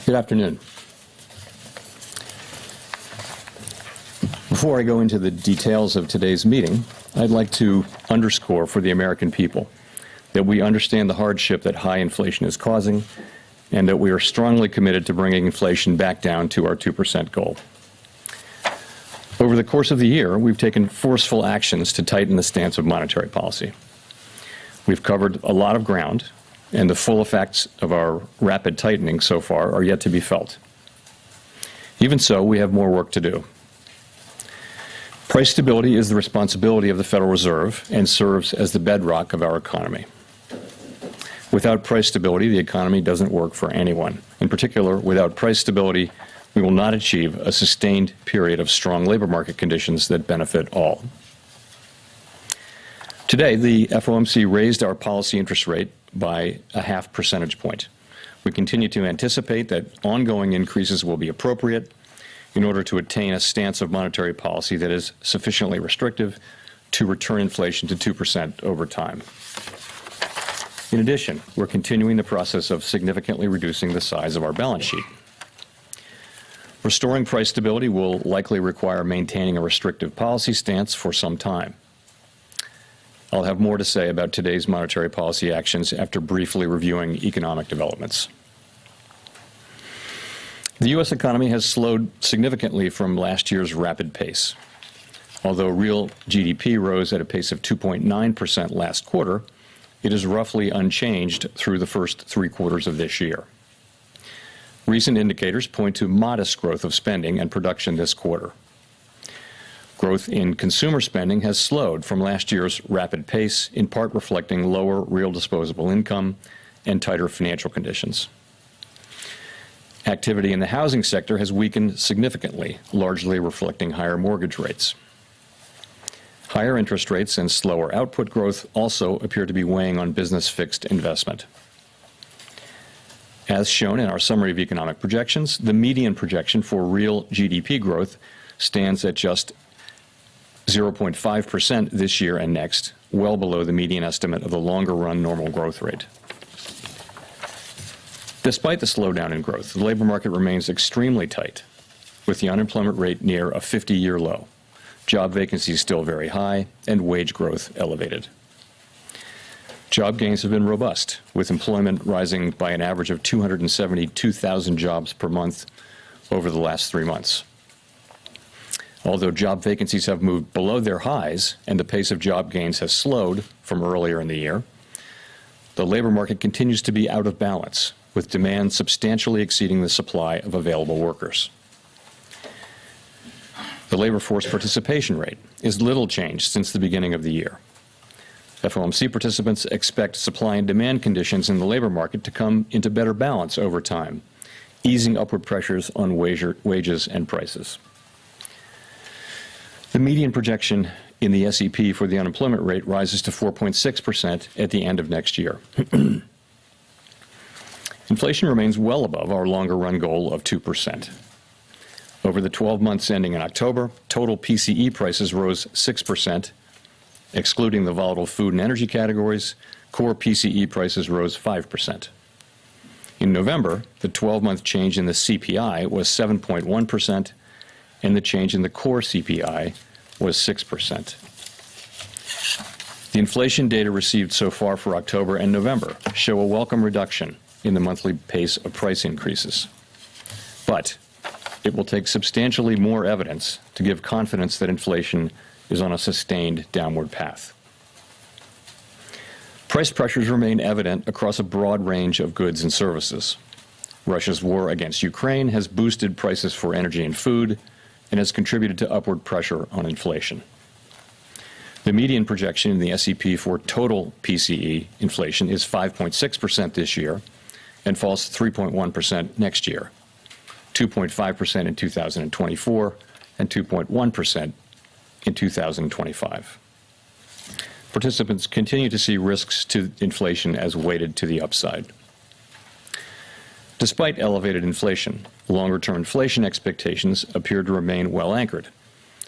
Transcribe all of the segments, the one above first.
Good afternoon. Before I go into the details of today's meeting, I'd like to underscore for the American people that we understand the hardship that high inflation is causing and that we are strongly committed to bringing inflation back down to our 2% goal. Over the course of the year, we've taken forceful actions to tighten the stance of monetary policy. We've covered a lot of ground, and the full effects of our rapid tightening so far are yet to be felt. Even so, we have more work to do. Price stability is the responsibility of the Federal Reserve and serves as the bedrock of our economy. Without price stability, the economy doesn't work for anyone. In particular, without price stability, we will not achieve a sustained period of strong labor market conditions that benefit all. Today, the FOMC raised our policy interest rate by a half percentage point. We continue to anticipate that ongoing increases will be appropriate in order to attain a stance of monetary policy that is sufficiently restrictive to return inflation to 2% over time. In addition, we're continuing the process of significantly reducing the size of our balance sheet. Restoring price stability will likely require maintaining a restrictive policy stance for some time. I'll have more to say about today's monetary policy actions after briefly reviewing economic developments. The U.S. economy has slowed significantly from last year's rapid pace. Although real GDP rose at a pace of 2.9% last quarter, it is roughly unchanged through the first 3 quarters of this year. Recent indicators point to modest growth of spending and production this quarter. Growth in consumer spending has slowed from last year's rapid pace, in part reflecting lower real disposable income and tighter financial conditions. Activity in the housing sector has weakened significantly, largely reflecting higher mortgage rates. Higher interest rates and slower output growth also appear to be weighing on business fixed investment. As shown in our summary of economic projections, the median projection for real GDP growth stands at just 0.5% this year and next, well below the median estimate of the longer-run normal growth rate. Despite the slowdown in growth, the labor market remains extremely tight, with the unemployment rate near a 50-year low, job vacancies still very high, and wage growth elevated. Job gains have been robust, with employment rising by an average of 272,000 jobs per month over the last 3 months. Although job vacancies have moved below their highs and the pace of job gains has slowed from earlier in the year, the labor market continues to be out of balance, with demand substantially exceeding the supply of available workers. The labor force participation rate is little changed since the beginning of the year. FOMC participants expect supply and demand conditions in the labor market to come into better balance over time, easing upward pressures on wages and prices. The median projection in the SEP for the unemployment rate rises to 4.6% at the end of next year. Inflation remains well above our longer-run goal of 2%. Over the 12 months ending in October, total PCE prices rose 6%. Excluding the volatile food and energy categories, core PCE prices rose 5%. In November, the 12-month change in the CPI was 7.1%, and the change in the core CPI was 6%. The inflation data received so far for October and November show a welcome reduction in the monthly pace of price increases. But it will take substantially more evidence to give confidence that inflation is on a sustained downward path. Price pressures remain evident across a broad range of goods and services. Russia's war against Ukraine has boosted prices for energy and food and has contributed to upward pressure on inflation. The median projection in the SEP for total PCE inflation is 5.6% this year and falls to 3.1% next year, 2.5% in 2024, and 2.1% in 2025. Participants continue to see risks to inflation as weighted to the upside. Despite elevated inflation, longer-term inflation expectations appear to remain well anchored,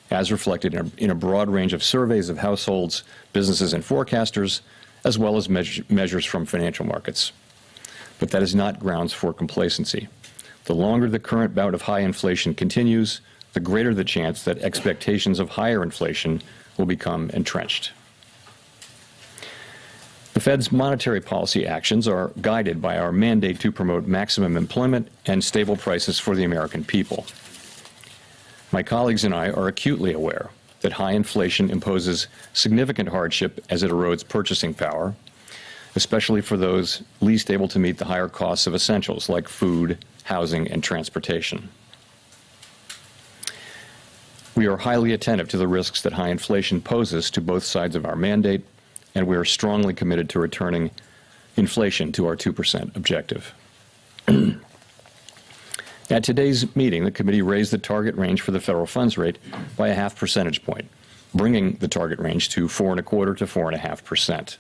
as reflected in a broad range of surveys of households, businesses, and forecasters, as well as measures from financial markets. But that is not grounds for complacency. The longer the current bout of high inflation continues, the greater the chance that expectations of higher inflation will become entrenched. The Fed's monetary policy actions are guided by our mandate to promote maximum employment and stable prices for the American people. My colleagues and I are acutely aware that high inflation imposes significant hardship as it erodes purchasing power, especially for those least able to meet the higher costs of essentials like food, housing, and transportation. We are highly attentive to the risks that high inflation poses to both sides of our mandate, and we are strongly committed to returning inflation to our 2% objective. At today's meeting, the committee raised the target range for the federal funds rate by a half percentage point, bringing the target range to 4.25% to 4.5%.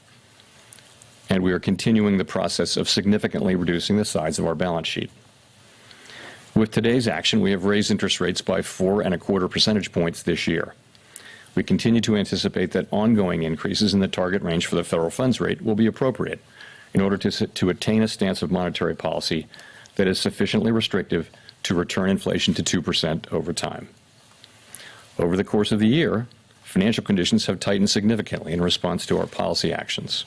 And we are continuing the process of significantly reducing the size of our balance sheet. With today's action, we have raised interest rates by 4.25 percentage points this year. We continue to anticipate that ongoing increases in the target range for the federal funds rate will be appropriate in order to attain a stance of monetary policy that is sufficiently restrictive to return inflation to 2% over time. Over the course of the year, financial conditions have tightened significantly in response to our policy actions.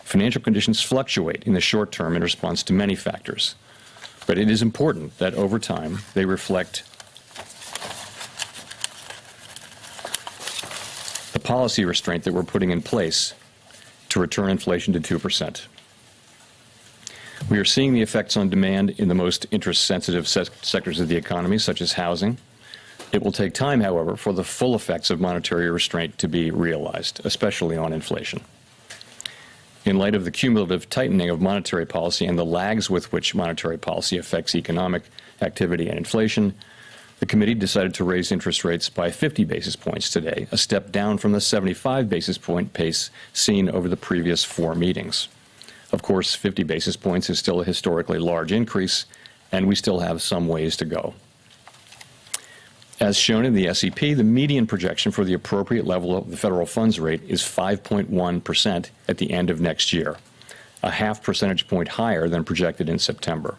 Financial conditions fluctuate in the short term in response to many factors, but it is important that over time they reflect the policy restraint that we're putting in place to return inflation to 2%. We are seeing the effects on demand in the most interest-sensitive sectors of the economy, such as housing. It will take time, however, for the full effects of monetary restraint to be realized, especially on inflation. In light of the cumulative tightening of monetary policy and the lags with which monetary policy affects economic activity and inflation, the committee decided to raise interest rates by 50 basis points today, a step down from the 75 basis point pace seen over the previous 4 meetings. Of course, 50 basis points is still a historically large increase, and we still have some ways to go. As shown in the SEP, the median projection for the appropriate level of the federal funds rate is 5.1% at the end of next year, a half percentage point higher than projected in September.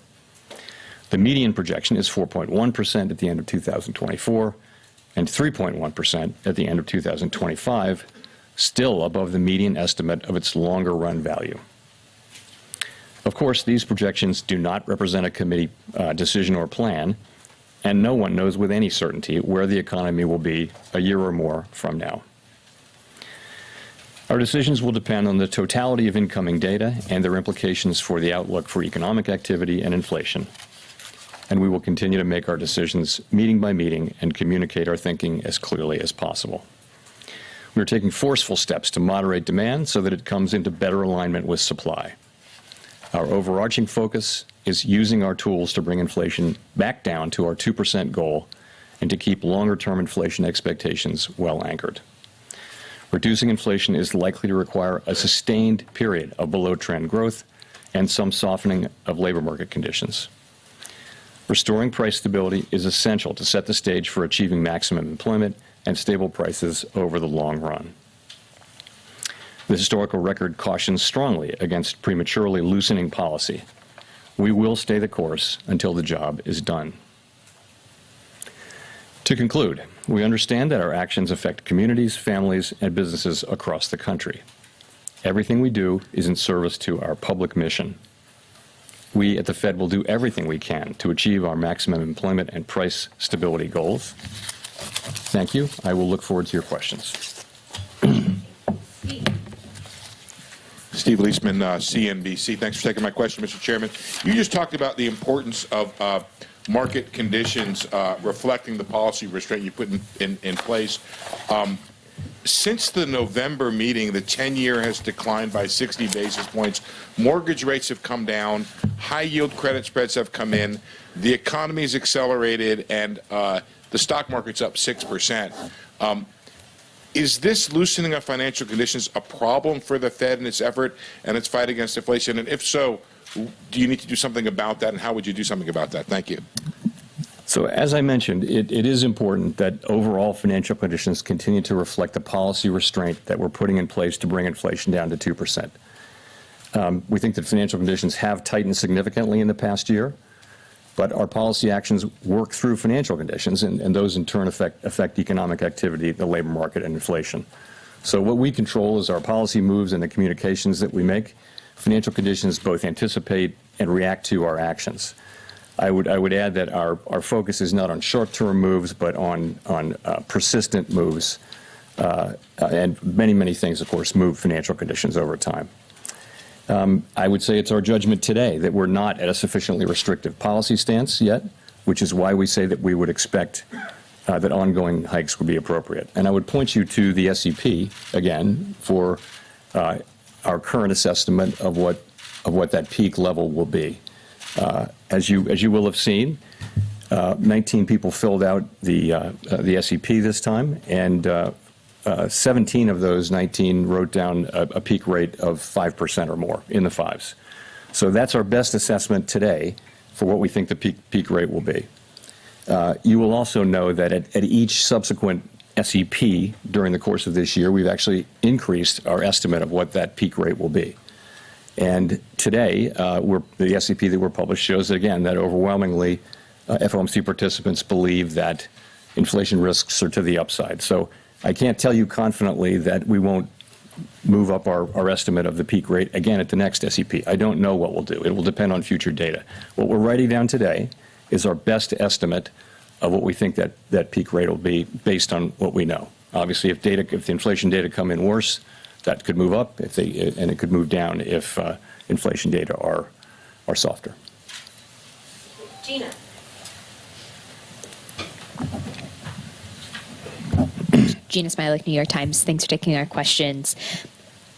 The median projection is 4.1% at the end of 2024 and 3.1% at the end of 2025, still above the median estimate of its longer run value. Of course, these projections do not represent a committee decision or plan, and no one knows with any certainty where the economy will be a year or more from now. Our decisions will depend on the totality of incoming data and their implications for the outlook for economic activity and inflation. And we will continue to make our decisions meeting by meeting and communicate our thinking as clearly as possible. We are taking forceful steps to moderate demand so that it comes into better alignment with supply. Our overarching focus is using our tools to bring inflation back down to our 2% goal and to keep longer-term inflation expectations well anchored. Reducing inflation is likely to require a sustained period of below-trend growth and some softening of labor market conditions. Restoring price stability is essential to set the stage for achieving maximum employment and stable prices over the long run. The historical record cautions strongly against prematurely loosening policy. We will stay the course until the job is done. To conclude, we understand that our actions affect communities, families, and businesses across the country. Everything we do is in service to our public mission. We at the Fed will do everything we can to achieve our maximum employment and price stability goals. Thank you. I will look forward to your questions. Steve Leisman, CNBC. Thanks for taking my question, Mr. Chairman. You just talked about the importance of market conditions reflecting the policy restraint you put in place. Since the November meeting, the 10-year has declined by 60 basis points. Mortgage rates have come down. High-yield credit spreads have come in. The economy has accelerated, and the stock market's up 6%. Is this loosening of financial conditions a problem for the Fed in its effort and its fight against inflation? And if so, do you need to do something about that, and how would you do something about that? Thank you. So as I mentioned, it is important that overall financial conditions continue to reflect the policy restraint that we're putting in place to bring inflation down to 2%. We think that financial conditions have tightened significantly in the past year, but our policy actions work through financial conditions, and those in turn affect economic activity, the labor market, and inflation. So what we control is our policy moves and the communications that we make. Financial conditions both anticipate and react to our actions. I would add that our focus is not on short-term moves, but on persistent moves, and many things, of course, move financial conditions over time. I would say it's our judgment today that we're not at a sufficiently restrictive policy stance yet, which is why we say that we would expect that ongoing hikes would be appropriate. And I would point you to the SEP, again, for our current assessment of what that peak level will be. As you will have seen, 19 people filled out the SEP this time, and 17 of those 19 wrote down a peak rate of 5% or more, in the fives. So that's our best assessment today for what we think the peak rate will be. You will also know that at each subsequent SEP during the course of this year, we've actually increased our estimate of what that peak rate will be. And today, the SEP that we're published shows, again, that overwhelmingly FOMC participants believe that inflation risks are to the upside. So I can't tell you confidently that we won't move up our estimate of the peak rate again at the next SEP. I don't know what we'll do. It will depend on future data. What we're writing down today is our best estimate of what we think that peak rate will be based on what we know. Obviously, if the inflation data come in worse, that could move up, and it could move down if inflation data are softer. Gina. Gina Smilik, New York Times. Thanks for taking our questions.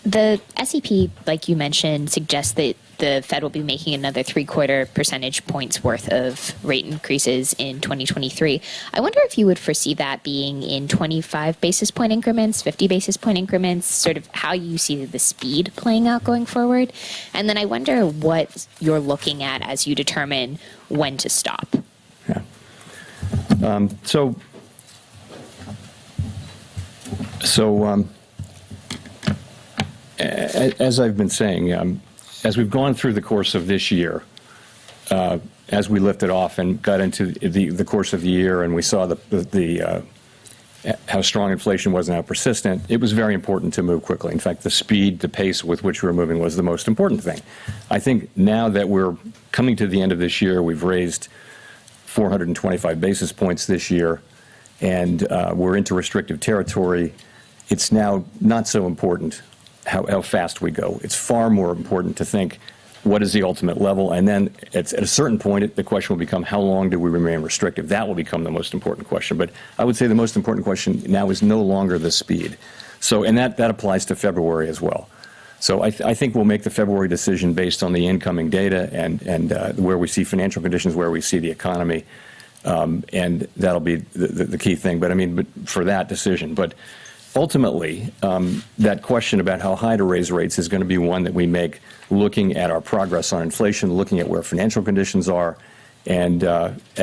The SEP, like you mentioned, suggests that the Fed will be making another 3/4 percentage points worth of rate increases in 2023. I wonder if you would foresee that being in 25 basis point increments, 50 basis point increments, sort of how you see the speed playing out going forward. And then I wonder what you're looking at as you determine when to stop. Yeah. As I've been saying, as we've gone through the course of this year, as we lifted off and got into the course of the year, and we saw how strong inflation was and how persistent, it was very important to move quickly. In fact, the pace with which we were moving was the most important thing. I think now that we're coming to the end of this year, we've raised 425 basis points this year, and we're into restrictive territory. It's now not so important how fast we go. It's far more important to think, what is the ultimate level? And then at a certain point, the question will become, how long do we remain restrictive? That will become the most important question. But I would say the most important question now is no longer the speed. So, and that applies to February as well. So I think we'll make the February decision based on the incoming data and where we see financial conditions, where we see the economy. And that'll be the key thing. But for that decision. But ultimately, that question about how high to raise rates is going to be one that we make looking at our progress on inflation, looking at where financial conditions are, and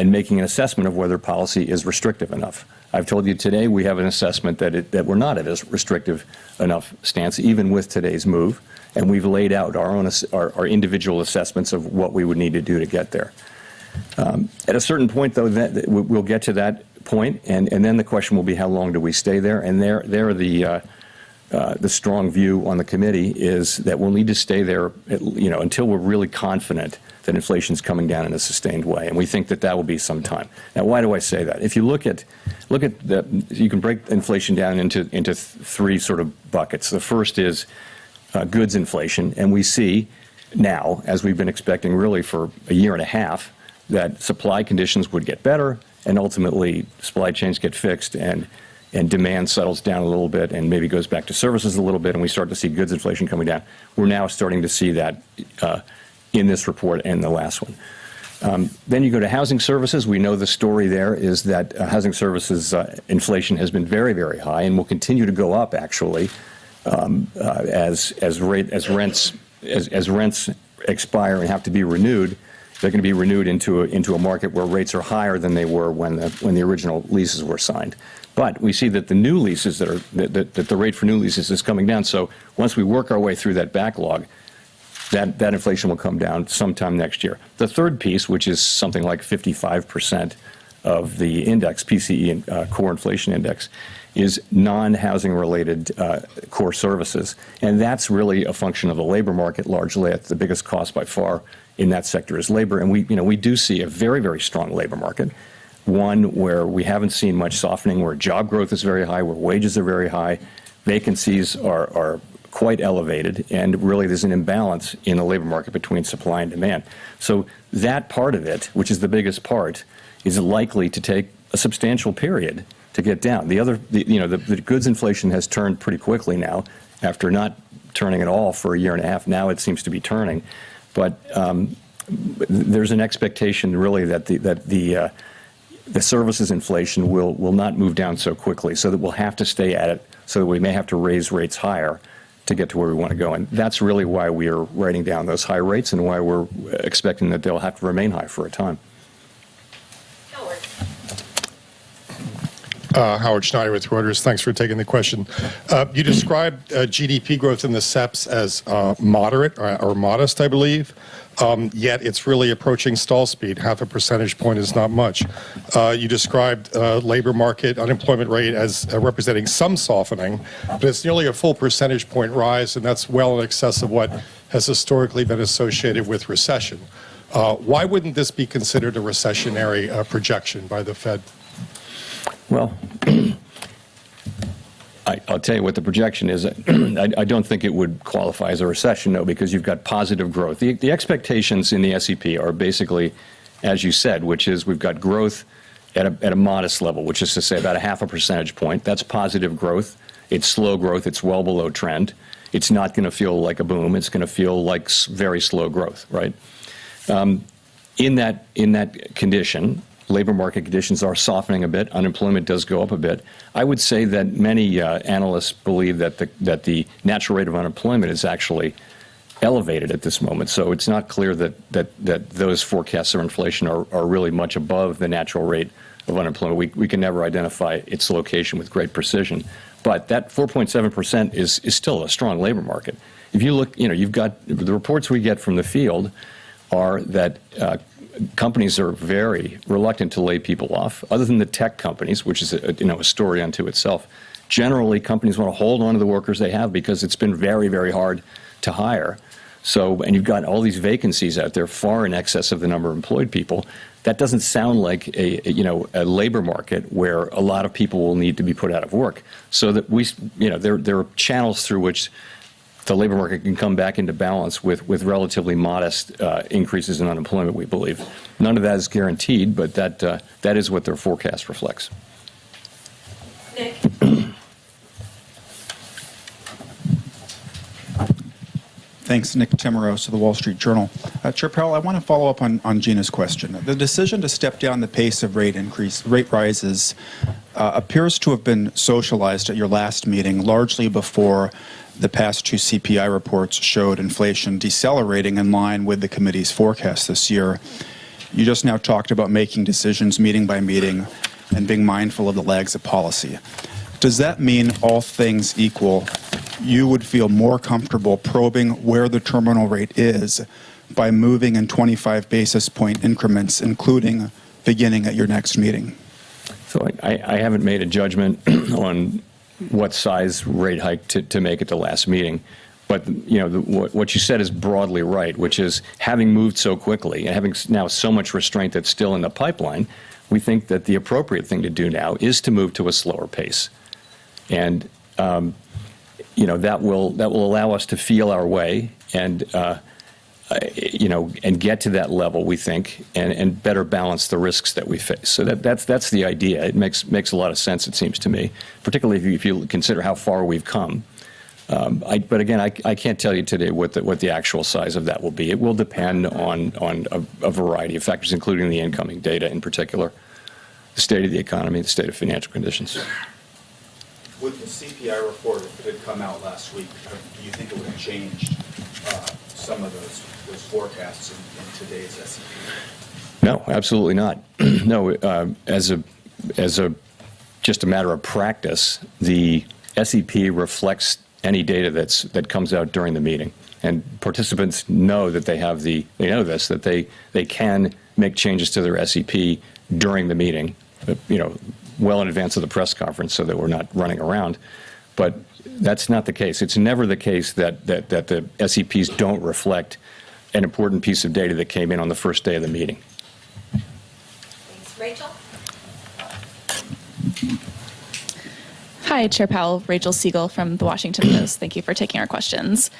making an assessment of whether policy is restrictive enough. I've told you today we have an assessment that we're not at a restrictive enough stance, even with today's move, and we've laid out our individual assessments of what we would need to do to get there. At a certain point, though, we'll get to that point, and then the question will be, how long do we stay there? And the strong view on the committee is that we'll need to stay there, until we're really confident that inflation's coming down in a sustained way, and we think that will be some time. Now, why do I say that? If you look at you can break inflation down into three sort of buckets. The first is goods inflation, and we see now, as we've been expecting really for a year and a half, that supply conditions would get better, and ultimately supply chains get fixed, and demand settles down a little bit and maybe goes back to services a little bit, and we start to see goods inflation coming down. We're now starting to see that in this report and the last one. Then you go to housing services. We know the story there is that housing services inflation has been very, very high and will continue to go up, actually, as rents expire and have to be renewed. They're going to be renewed into a market where rates are higher than they were when the original leases were signed. But we see that the new leases that the rate for new leases is coming down. So once we work our way through that backlog, that inflation will come down sometime next year. The third piece, which is something like 55% of the index, PCE, core inflation index, is non-housing related core services. And that's really a function of the labor market largely. The biggest cost by far in that sector is labor. And we do see a very, very strong labor market, one where we haven't seen much softening, where job growth is very high, where wages are very high, vacancies are quite elevated, and really there's an imbalance in the labor market between supply and demand. So that part of it, which is the biggest part, is likely to take a substantial period to get down. The goods inflation has turned pretty quickly now, after not turning at all for a year and a half. Now it seems to be turning, but there's an expectation really that the services inflation will not move down so quickly, so that we'll have to stay at it, so that we may have to raise rates higher to get to where we want to go. And that's really why we are writing down those high rates and why we're expecting that they'll have to remain high for a time. Howard. Howard Schneider with Reuters. Thanks for taking the question. You described GDP growth in the SEPs as moderate or modest, I believe, yet it's really approaching stall speed. Half a percentage point is not much. You described labor market unemployment rate as representing some softening, but it's nearly a full percentage point rise, and that's well in excess of what has historically been associated with recession. Why wouldn't this be considered a recessionary projection by the Fed? Well, I'll tell you what the projection is. I don't think it would qualify as a recession, no, because you've got positive growth. The expectations in the SEP are basically, as you said, which is we've got growth at a modest level, which is to say about a half a percentage point. That's positive growth. It's slow growth. It's well below trend. It's not going to feel like a boom. It's going to feel like very slow growth, right? In that condition, labor market conditions are softening a bit. Unemployment does go up a bit. I would say that many analysts believe that the natural rate of unemployment is actually elevated at this moment. So it's not clear that those forecasts of inflation are really much above the natural rate of unemployment. We can never identify its location with great precision. But that 4.7% is still a strong labor market. If you look, you've got the reports we get from the field are that companies are very reluctant to lay people off, other than the tech companies, which is a story unto itself. Generally, companies want to hold on to the workers they have because it's been very, very hard to hire. So, and you've got all these vacancies out there far in excess of the number of employed people. That doesn't sound like a labor market where a lot of people will need to be put out of work. So that there are channels through which the labor market can come back into balance with relatively modest increases in unemployment, we believe. None of that is guaranteed, but that is what their forecast reflects. Nick. Thanks, Nick Timmeros of the Wall Street Journal. Chair Powell, I want to follow up on Gina's question. The decision to step down the pace of rate rises appears to have been socialized at your last meeting, largely before the past two CPI reports showed inflation decelerating in line with the committee's forecast this year. You just now talked about making decisions meeting by meeting and being mindful of the lags of policy. Does that mean, all things equal, you would feel more comfortable probing where the terminal rate is by moving in 25 basis point increments, including beginning at your next meeting? So I haven't made a judgment on what size rate hike to make at the last meeting. But what you said is broadly right, which is having moved so quickly and having now so much restraint that's still in the pipeline, we think that the appropriate thing to do now is to move to a slower pace. And that will allow us to feel our way and and get to that level, we think, and better balance the risks that we face. So that's the idea. It makes a lot of sense, it seems to me, particularly if you consider how far we've come. But again, I can't tell you today what the actual size of that will be. It will depend on a variety of factors, including the incoming data in particular, the state of the economy, the state of financial conditions. With the CPI report, if it had come out last week, do you think it would have changed some of those forecasts in today's SEP? No, absolutely not. No, as just a matter of practice, the SEP reflects any data that comes out during the meeting. And participants know that they know this, that they can make changes to their SEP during the meeting, well in advance of the press conference so that we're not running around. But that's not the case. It's never the case that the SEPs don't reflect an important piece of data that came in on the first day of the meeting. Thanks. Rachel? Hi, Chair Powell. Rachel Siegel from the Washington Post. Thank you for taking our questions.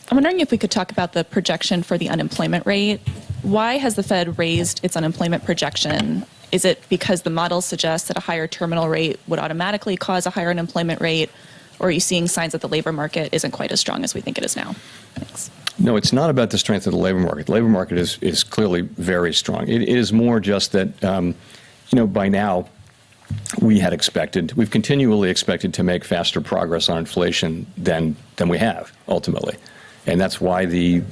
I'm wondering if we could talk about the projection for the unemployment rate. Why has the Fed raised its unemployment projection? Is it because the model suggests that a higher terminal rate would automatically cause a higher unemployment rate? Or are you seeing signs that the labor market isn't quite as strong as we think it is now? Thanks. No, it's not about the strength of the labor market. The labor market is clearly very strong. It is more just that, by now, we've continually expected to make faster progress on inflation than we have ultimately, and that's why the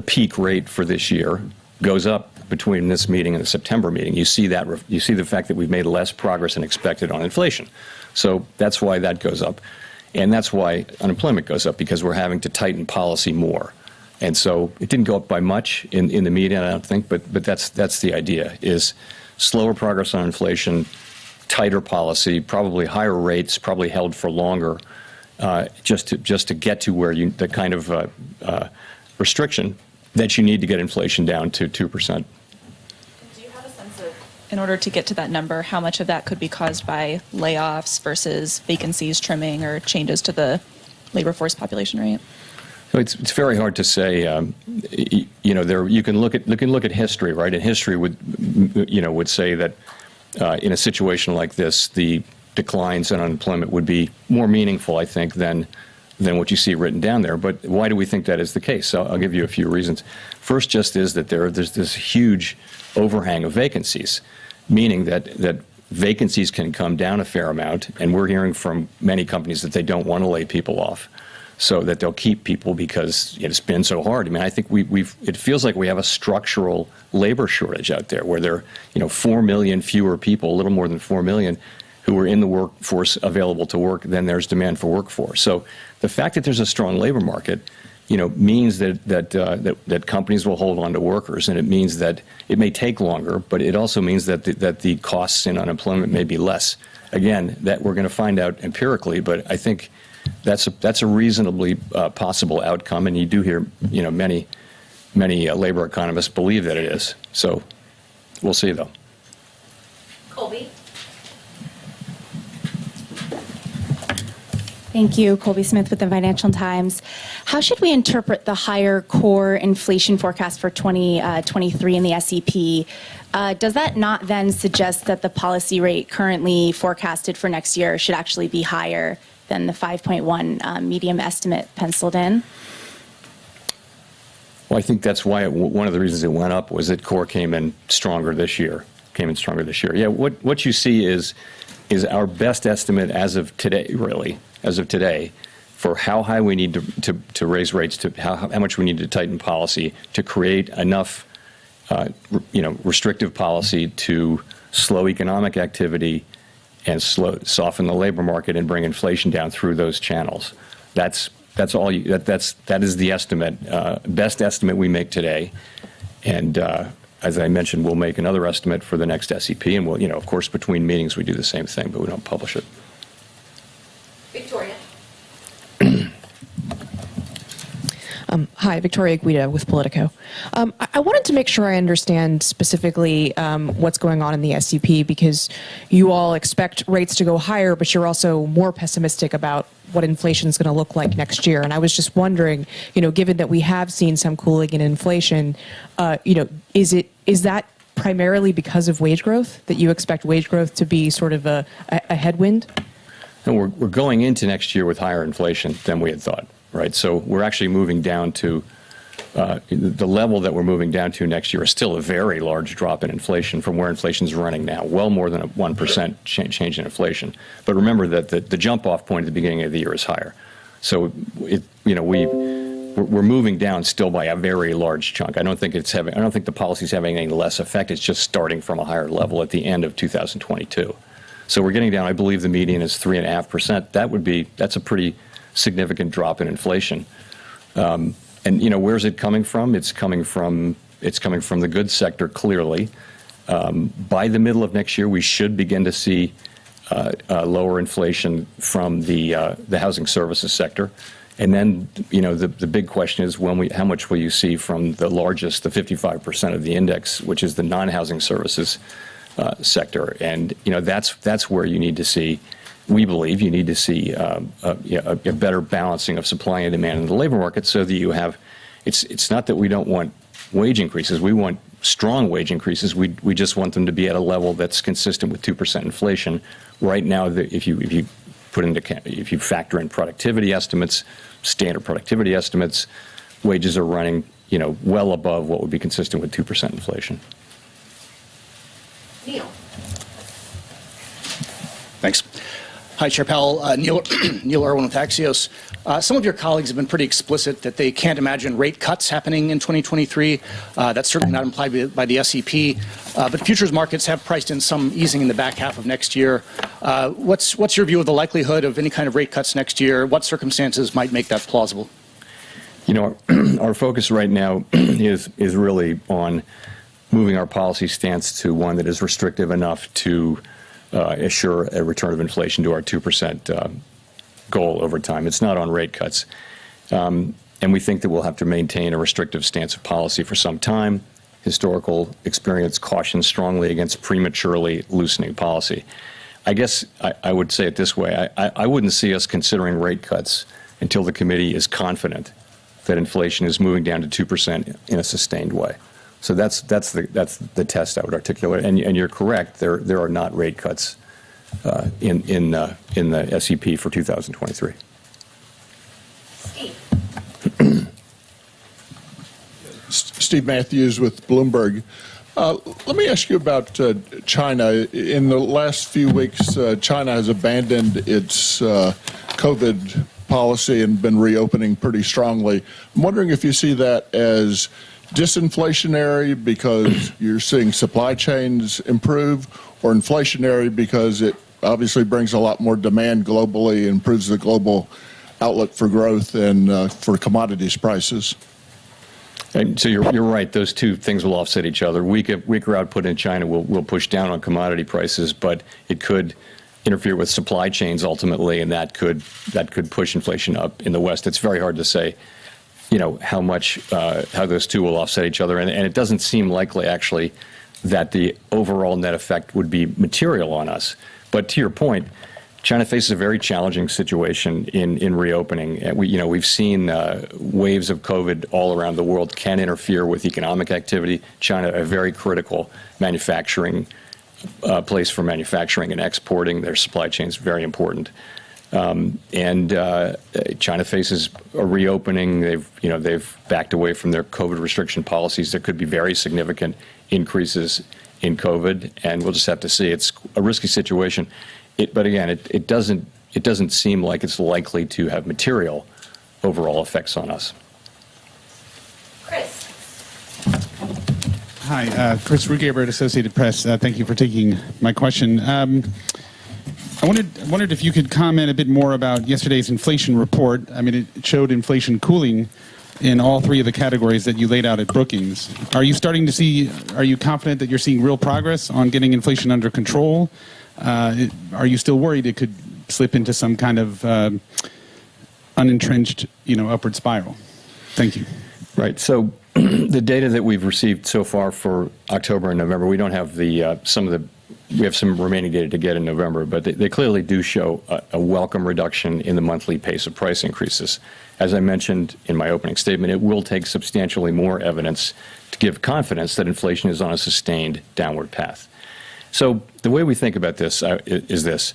peak rate for this year goes up between this meeting and the September meeting. You see the fact that we've made less progress than expected on inflation, so that's why that goes up, and that's why unemployment goes up, because we're having to tighten policy more. And so it didn't go up by much in the meeting, I don't think, but that's the idea, is slower progress on inflation, tighter policy, probably higher rates, probably held for longer, just to get to where the kind of restriction that you need to get inflation down to 2%. Do you have a sense of, in order to get to that number, how much of that could be caused by layoffs versus vacancies trimming or changes to the labor force population rate? So it's very hard to say. You can look at history, right? And history would say that in a situation like this, the declines in unemployment would be more meaningful, I think, than what you see written down there. But why do we think that is the case? So I'll give you a few reasons. First, just is that there's this huge overhang of vacancies, meaning that vacancies can come down a fair amount, and we're hearing from many companies that they don't want to lay people off, so that they'll keep people because it's been so hard. I mean, I think it feels like we have a structural labor shortage out there, where there are 4 million fewer people, a little more than 4 million, who are in the workforce available to work than there's demand for workforce. So the fact that there's a strong labor market, means that companies will hold on to workers, and it means that it may take longer, but it also means that the costs in unemployment may be less. Again, that we're going to find out empirically, but I think that's a reasonably possible outcome, and you do hear many labor economists believe that it is. So we'll see, though. Colby? Thank you. Colby Smith with the Financial Times. How should we interpret the higher core inflation forecast for 2023 in the SEP? Does that not then suggest that the policy rate currently forecasted for next year should actually be higher than the 5.1 medium estimate penciled in? Well, I think that's why one of the reasons it went up was that core came in stronger this year. Yeah, what you see is our best estimate as of today, for how high we need to raise rates, to how much we need to tighten policy to create enough, restrictive policy to slow economic activity and soften the labor market and bring inflation down through those channels. That is the estimate, best estimate we make today. And as I mentioned, we'll make another estimate for the next SEP, and we'll, of course, between meetings we do the same thing, but we don't publish it. Victoria? Hi, Victoria Guida with Politico. I wanted to make sure I understand specifically what's going on in the SEP, because you all expect rates to go higher, but you're also more pessimistic about what inflation is going to look like next year. And I was just wondering, given that we have seen some cooling in inflation, is that primarily because of wage growth, that you expect wage growth to be sort of a headwind? And we're going into next year with higher inflation than we had thought. Right, so we're actually moving down to the level that we're moving down to next year is still a very large drop in inflation from where inflation is running now, well more than a 1% change in inflation. But remember that the jump-off point at the beginning of the year is higher. So we're moving down still by a very large chunk. I don't think the policy's having any less effect. It's just starting from a higher level at the end of 2022. So we're getting down. I believe the median is 3.5%. That's a pretty significant drop in inflation. And where's it coming from? It's coming from the goods sector, clearly. By the middle of next year, we should begin to see lower inflation from the housing services sector. And then, the big question is how much will you see from the largest, the 55% of the index, which is the non-housing services sector. And, that's where you need to see, we believe you need to see a better balancing of supply and demand in the labor market so that you have, it's not that we don't want wage increases. We want strong wage increases. We just want them to be at a level that's consistent with 2% inflation. Right now, if you factor in productivity estimates, standard productivity estimates, wages are running, well above what would be consistent with 2% inflation. Neil. Thanks. Hi, Chair Powell. Neil Irwin with Axios. Some of your colleagues have been pretty explicit that they can't imagine rate cuts happening in 2023. That's certainly not implied by the SEP. But futures markets have priced in some easing in the back half of next year. What's your view of the likelihood of any kind of rate cuts next year? What circumstances might make that plausible? Our focus right now is really on moving our policy stance to one that is restrictive enough to assure a return of inflation to our 2% goal over time. It's not on rate cuts. And we think that we'll have to maintain a restrictive stance of policy for some time. Historical experience cautions strongly against prematurely loosening policy. I guess I would say it this way. I wouldn't see us considering rate cuts until the committee is confident that inflation is moving down to 2% in a sustained way. So that's the test I would articulate. And you're correct. There are not rate cuts in the SEP for 2023. Steve Matthews with Bloomberg. Let me ask you about China. In the last few weeks, China has abandoned its COVID policy and been reopening pretty strongly. I'm wondering if you see that as disinflationary because you're seeing supply chains improve, or inflationary because it obviously brings a lot more demand globally, improves the global outlook for growth and for commodities prices. And so you're right. Those two things will offset each other. Weaker output in China will push down on commodity prices, but it could interfere with supply chains ultimately, and that could push inflation up in the West. It's very hard to say, how those two will offset each other, and it doesn't seem likely actually that the overall net effect would be material on us. But to your point, China faces a very challenging situation in reopening. We've seen waves of COVID all around the world can interfere with economic activity. China, a very critical manufacturing place for manufacturing and exporting. Their supply chain is very important. And China faces a reopening. They've backed away from their COVID restriction policies. There could be very significant increases in COVID, and we'll just have to see. It's a risky situation. But again, it doesn't seem like it's likely to have material overall effects on us. Chris. Hi, Chris Rugaber at Associated Press. Thank you for taking my question. I wondered if you could comment a bit more about yesterday's inflation report. I mean, it showed inflation cooling in all three of the categories that you laid out at Brookings. Are you confident that you're seeing real progress on getting inflation under control? Are you still worried it could slip into some kind of unentrenched, upward spiral? Thank you. Right. So the data that we've received so far for October and November, we don't have we have some remaining data to get in November, but they clearly do show a welcome reduction in the monthly pace of price increases. As I mentioned in my opening statement, it will take substantially more evidence to give confidence that inflation is on a sustained downward path. So the way we think about this is this.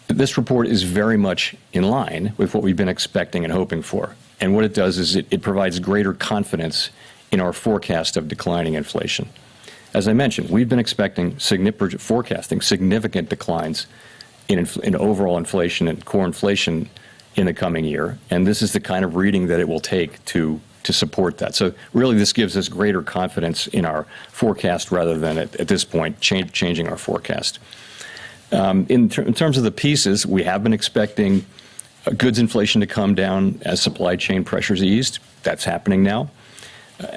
This report is very much in line with what we've been expecting and hoping for. And what it does is it provides greater confidence in our forecast of declining inflation. As I mentioned, we've been forecasting significant declines in overall inflation and core inflation in the coming year. And this is the kind of reading that it will take to support that. So really, this gives us greater confidence in our forecast rather than at this point changing our forecast. In terms of the pieces, we have been expecting goods inflation to come down as supply chain pressures eased. That's happening now.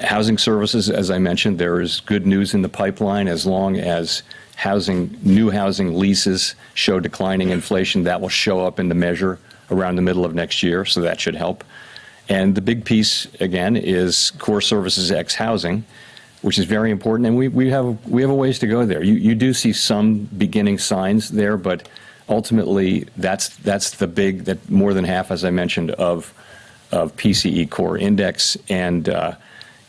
Housing services, as I mentioned, there is good news in the pipeline. As long as new housing leases show declining inflation, that will show up in the measure around the middle of next year, so that should help. And the big piece, again, is core services ex housing, which is very important, and we have a ways to go there. You do see some beginning signs there, but ultimately that's the big, that more than half, as I mentioned, of PCE core index, and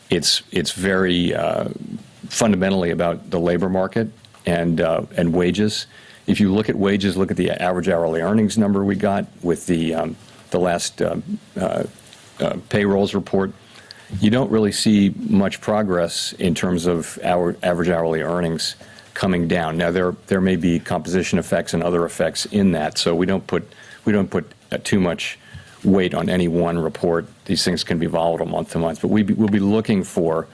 it's very fundamentally about the labor market and wages. If you look at wages, look at the average hourly earnings number we got with the last payrolls report. You don't really see much progress in terms of our average hourly earnings coming down. Now there may be composition effects and other effects in that, so we don't put too much weight on any one report. These things can be volatile month to month, but we'll be looking for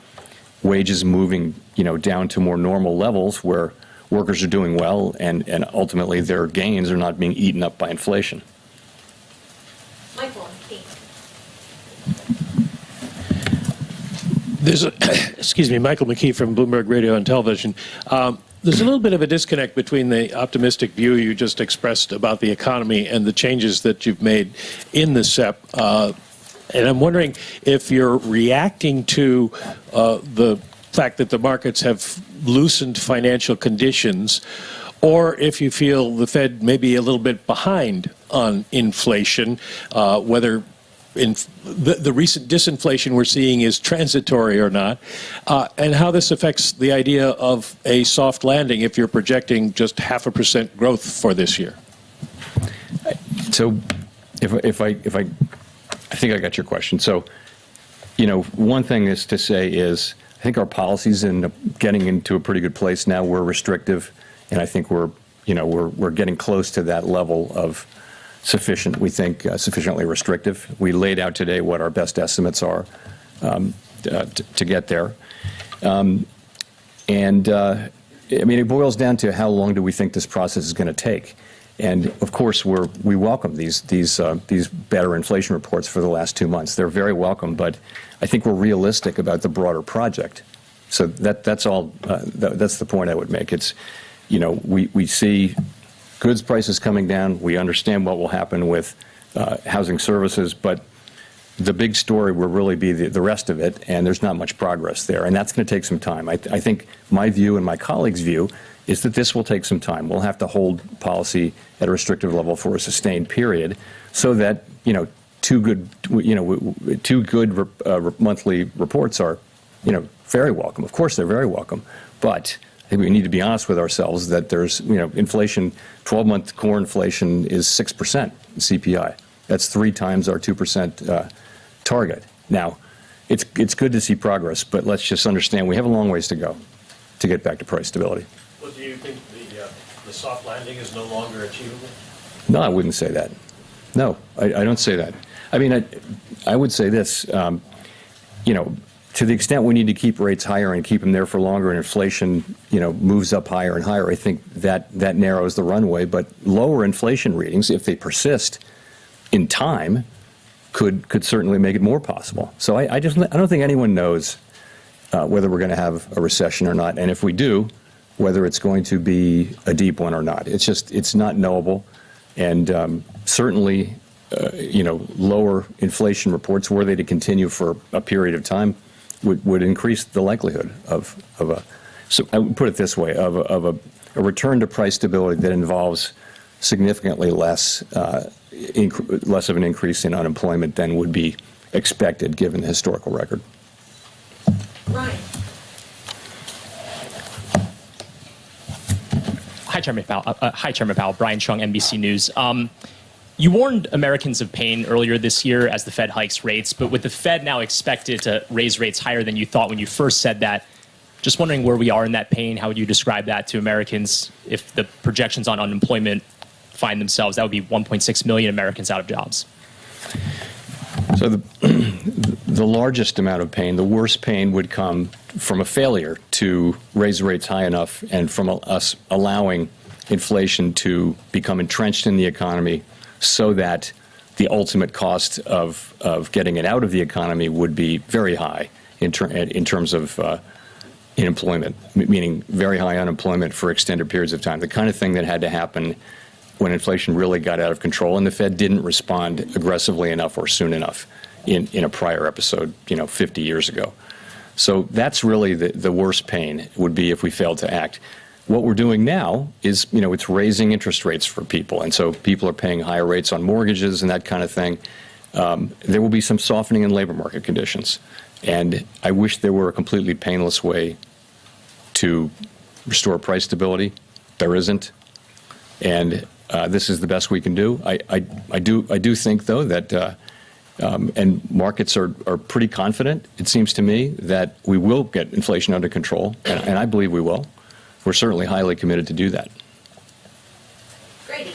wages moving, down to more normal levels where workers are doing well and ultimately their gains are not being eaten up by inflation. Michael McKee. Michael McKee from Bloomberg Radio and Television. There's a little bit of a disconnect between the optimistic view you just expressed about the economy and the changes that you've made in the SEP. And I'm wondering if you're reacting to the fact that the markets have loosened financial conditions, or if you feel the Fed may be a little bit behind on inflation, whether the recent disinflation we're seeing is transitory or not, and how this affects the idea of a soft landing if you're projecting just 0.5% growth for this year. So, if I think I got your question. So, one thing is to say is I think our policies in getting into a pretty good place now. We're restrictive, and I think we're getting close to that level of sufficient, we think, sufficiently restrictive. We laid out today what our best estimates are to get there. It boils down to how long do we think this process is going to take? And of course, we welcome these better inflation reports for the last 2 months. They're very welcome, but I think we're realistic about the broader project. So that's all. That's the point I would make. It's, we see goods prices coming down. We understand what will happen with housing services, but the big story will really be the rest of it, and there's not much progress there, and that's going to take some time. I think my view and my colleagues' view is that this will take some time. We'll have to hold policy at a restrictive level for a sustained period, so that two good monthly reports are very welcome. Of course, they're very welcome, but I think we need to be honest with ourselves that there's, inflation, 12-month core inflation is 6% CPI. That's 3 times our 2% target. Now, it's good to see progress, but let's just understand we have a long ways to go to get back to price stability. Well, do you think the soft landing is no longer achievable? No, I wouldn't say that. No, I don't say that. I would say this, to the extent we need to keep rates higher and keep them there for longer and inflation, moves up higher and higher, I think that narrows the runway. But lower inflation readings, if they persist in time, could certainly make it more possible. So I don't think anyone knows whether we're going to have a recession or not. And if we do, whether it's going to be a deep one or not. It's not knowable. And certainly, lower inflation reports, were they to continue for a period of time, would increase the likelihood of so I would put it this way, of a return to price stability that involves significantly less of an increase in unemployment than would be expected given the historical record. Ryan. Hi, Chairman Powell. Brian Chung, NBC News. You warned Americans of pain earlier this year as the Fed hikes rates, but with the Fed now expected to raise rates higher than you thought when you first said that, just wondering where we are in that pain. How would you describe that to Americans if the projections on unemployment find themselves? That would be 1.6 million Americans out of jobs. So the largest amount of pain, the worst pain, would come from a failure to raise rates high enough and from us allowing inflation to become entrenched in the economy so that the ultimate cost of getting it out of the economy would be very high in terms of unemployment, meaning very high unemployment for extended periods of time, the kind of thing that had to happen when inflation really got out of control and the Fed didn't respond aggressively enough or soon enough in a prior episode, 50 years ago. So that's really the worst pain would be if we failed to act. What we're doing now is, it's raising interest rates for people. And so people are paying higher rates on mortgages and that kind of thing. There will be some softening in labor market conditions. And I wish there were a completely painless way to restore price stability. There isn't. And this is the best we can do. I do think, though, that and markets are pretty confident, it seems to me, that we will get inflation under control, and I believe we will. We're certainly highly committed to do that. Grady.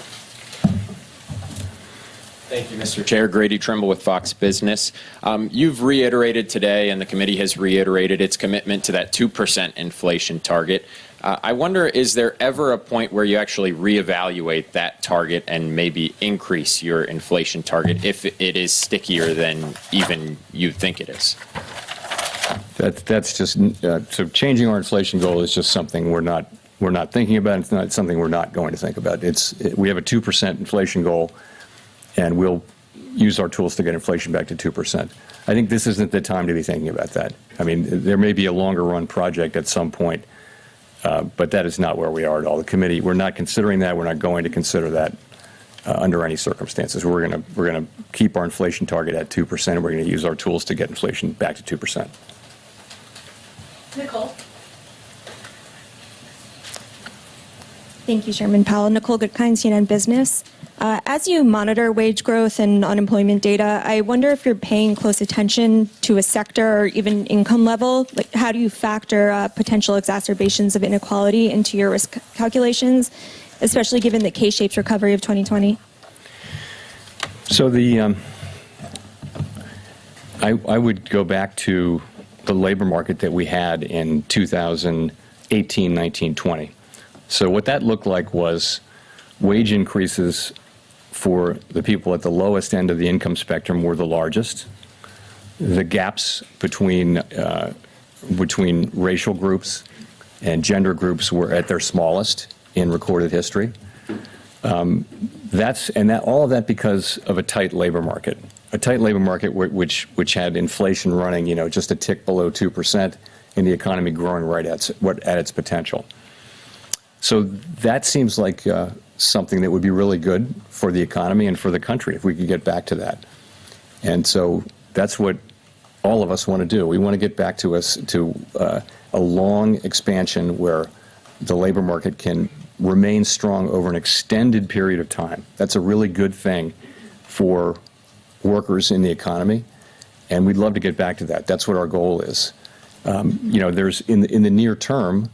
Thank you, Mr. Chair. Grady Trimble with Fox Business. You've reiterated today, and the committee has reiterated its commitment to that 2% inflation target. I wonder, is there ever a point where you actually reevaluate that target and maybe increase your inflation target if it is stickier than even you think it is? That's just so changing our inflation goal is just something we're not thinking about. It's not something we're not going to think about. We have a 2% inflation goal, and we'll use our tools to get inflation back to 2%. I think this isn't the time to be thinking about that. I mean, there may be a longer run project at some point, but that is not where we are at all. The committee, we're not considering that. We're not going to consider that under any circumstances. We're going to keep our inflation target at 2%, and we're going to use our tools to get inflation back to 2%. Nicole. Thank you, Chairman Powell. Nicole Goodkind, CNN Business. As you monitor wage growth and unemployment data, I wonder if you're paying close attention to a sector or even income level. Like, how do you factor potential exacerbations of inequality into your risk calculations, especially given the K-shaped recovery of 2020? So I would go back to the labor market that we had in 2018, 19, 20. So what that looked like was wage increases for the people at the lowest end of the income spectrum were the largest. The gaps between racial groups and gender groups were at their smallest in recorded history. All of that because of a tight labor market. A tight labor market which had inflation running, just a tick below 2%, and the economy growing right at its potential. So that seems like something that would be really good for the economy and for the country if we could get back to that. And so that's what all of us want to do. We want to get back to a long expansion where the labor market can remain strong over an extended period of time. That's a really good thing for workers in the economy, and we'd love to get back to that. That's what our goal is. There's in the near term,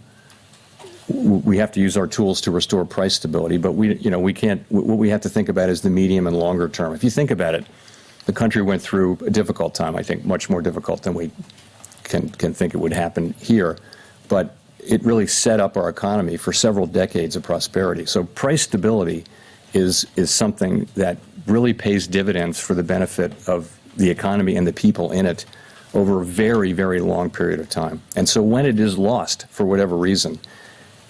we have to use our tools to restore price stability, but we can't. What we have to think about is the medium and longer term. If you think about it, the country went through a difficult time. I think much more difficult than we can think it would happen here, but it really set up our economy for several decades of prosperity. So price stability is something that really pays dividends for the benefit of the economy and the people in it over a very, very long period of time. And so when it is lost for whatever reason,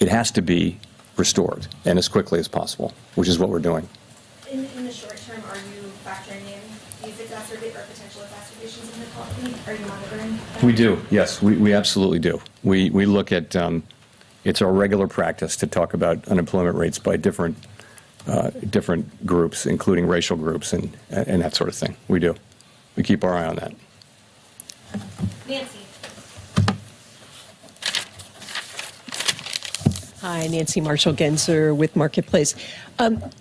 it has to be restored, and as quickly as possible, which is what we're doing. In the short term, are you factoring in these potential exacerbations of inequality? Are you monitoring that? We do, yes, we absolutely do. We look at, it's our regular practice to talk about unemployment rates by different groups, including racial groups and that sort of thing. We do. We keep our eye on that. Nancy. Hi, Nancy Marshall-Genzer with Marketplace.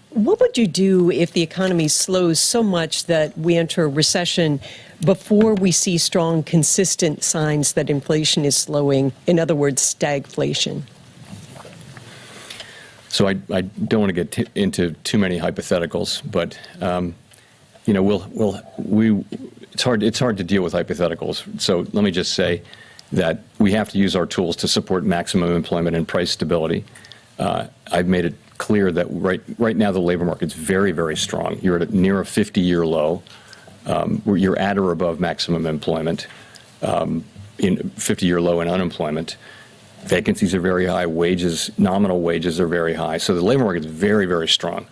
What would you do if the economy slows so much that we enter a recession before we see strong, consistent signs that inflation is slowing? In other words, stagflation. So I don't want to get into too many hypotheticals, but it's hard to deal with hypotheticals. So let me just say that we have to use our tools to support maximum employment and price stability. I've made it clear that right now the labor market's very, very strong. You're at near a 50-year low. Where you're at or above maximum employment, in 50-year low in unemployment. Vacancies are very high. Nominal wages are very high. So the labor market is very, very strong.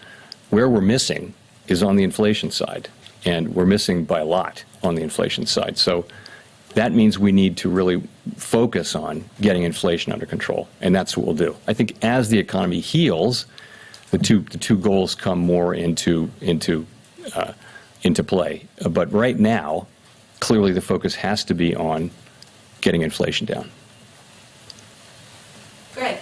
Where we're missing is on the inflation side, and we're missing by a lot on the inflation side. So that means we need to really focus on getting inflation under control, and that's what we'll do. I think as the economy heals, the two goals come more into play. But right now, clearly the focus has to be on getting inflation down. Greg.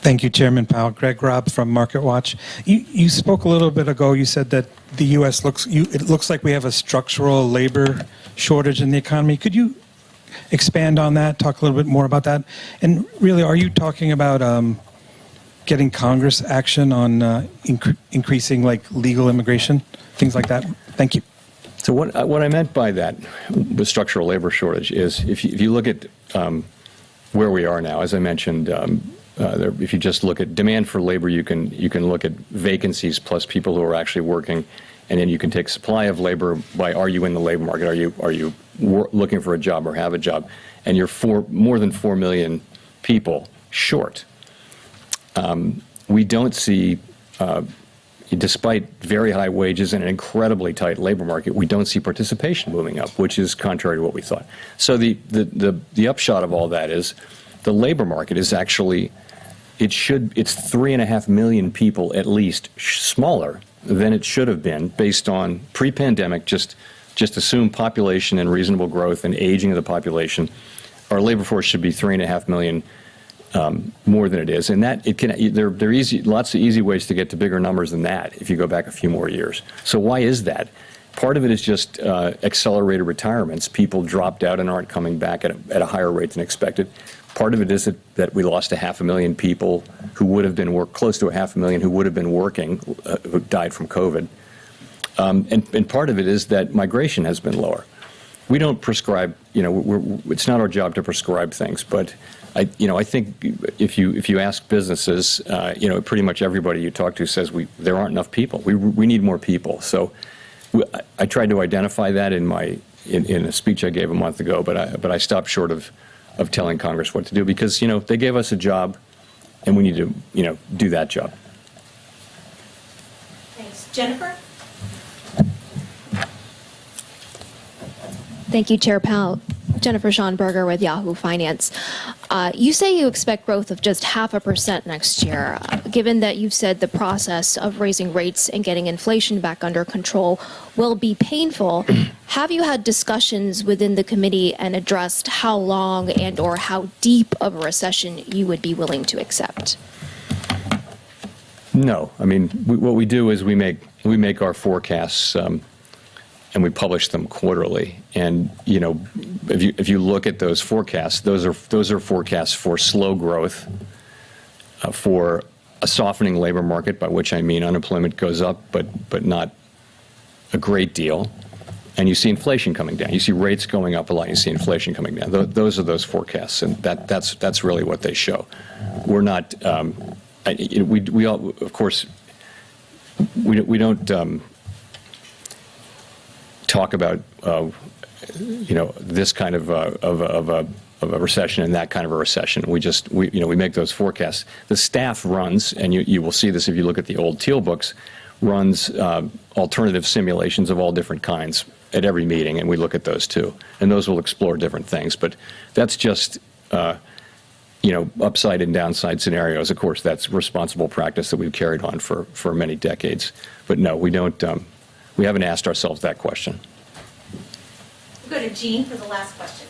Thank you, Chairman Powell. Greg Robb from Market Watch. You spoke a little bit ago. You said that the U.S. it looks like we have a structural labor shortage in the economy. Could you expand on that? Talk a little bit more about that. And really, are you talking about getting Congress action on increasing like legal immigration, things like that? Thank you. So what I meant by that, the structural labor shortage, is if you look at where we are now, as I mentioned. If you just look at demand for labor, you can look at vacancies plus people who are actually working, and then you can take supply of labor by are you in the labor market, are you looking for a job or have a job, and you're more than 4 million people short. We don't see, despite very high wages and an incredibly tight labor market, we don't see participation moving up, which is contrary to what we thought. So the upshot of all that is the labor market is actually. It's 3.5 million people at least smaller than it should have been based on pre-pandemic, just assume population and reasonable growth and aging of the population. Our labor force should be 3.5 million more than it is. And that there are lots of easy ways to get to bigger numbers than that if you go back a few more years. So why is that? Part of it is just accelerated retirements. People dropped out and aren't coming back at a higher rate than expected. Part of it is that we lost 500,000 people who would have been close to 500,000 who would have been working, who died from COVID. And part of it is that migration has been lower. We don't prescribe, it's not our job to prescribe things, but I think if you ask businesses, pretty much everybody you talk to says there aren't enough people. We need more people. So I tried to identify that in a speech I gave a month ago, but I stopped short of telling Congress what to do because, they gave us a job and we need to, do that job. Thanks. Jennifer? Thank you, Chair Powell. Jennifer Schonberger with Yahoo Finance. You say you expect growth of just 0.5% next year. Given that you've said the process of raising rates and getting inflation back under control will be painful, have you had discussions within the committee and addressed how long and or how deep of a recession you would be willing to accept? No. I mean, what we do is we make our forecasts and we publish them quarterly. And if you look at those forecasts, those are forecasts for slow growth, for a softening labor market, by which I mean unemployment goes up, but not a great deal. And you see inflation coming down. You see rates going up a lot. You see inflation coming down. Those are those forecasts, and that's really what they show. We're not. We all, of course, we don't. Talk about this kind of a recession and that kind of a recession. We make those forecasts. The staff runs, and you will see this if you look at the old Teal books, runs alternative simulations of all different kinds at every meeting, and we look at those too. And those will explore different things. But that's just upside and downside scenarios. Of course, that's responsible practice that we've carried on for many decades. But no, we don't. We haven't asked ourselves that question. We'll go to Jean for the last question.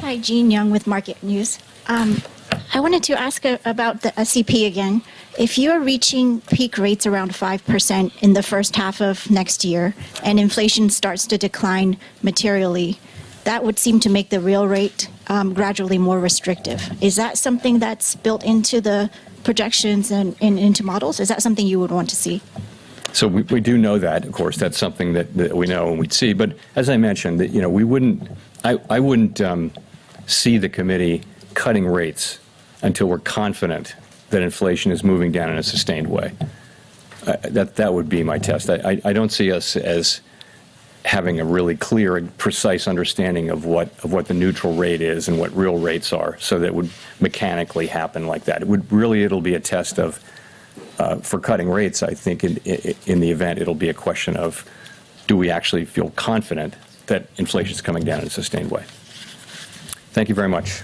Hi, Jean Young with Market News. I wanted to ask about the SEP again. If you are reaching peak rates around 5% in the first half of next year and inflation starts to decline materially, that would seem to make the real rate gradually more restrictive. Is that something that's built into the projections and into models? Is that something you would want to see? So we do know that, of course, that's something that we know and we'd see. But as I mentioned, we wouldn't, I wouldn't see the committee cutting rates until we're confident that inflation is moving down in a sustained way. That would be my test. I don't see us as having a really clear and precise understanding of what the neutral rate is and what real rates are, so that it would mechanically happen like that. It'll be a test of, for cutting rates, I think in the event it'll be a question of, do we actually feel confident that inflation is coming down in a sustained way? Thank you very much.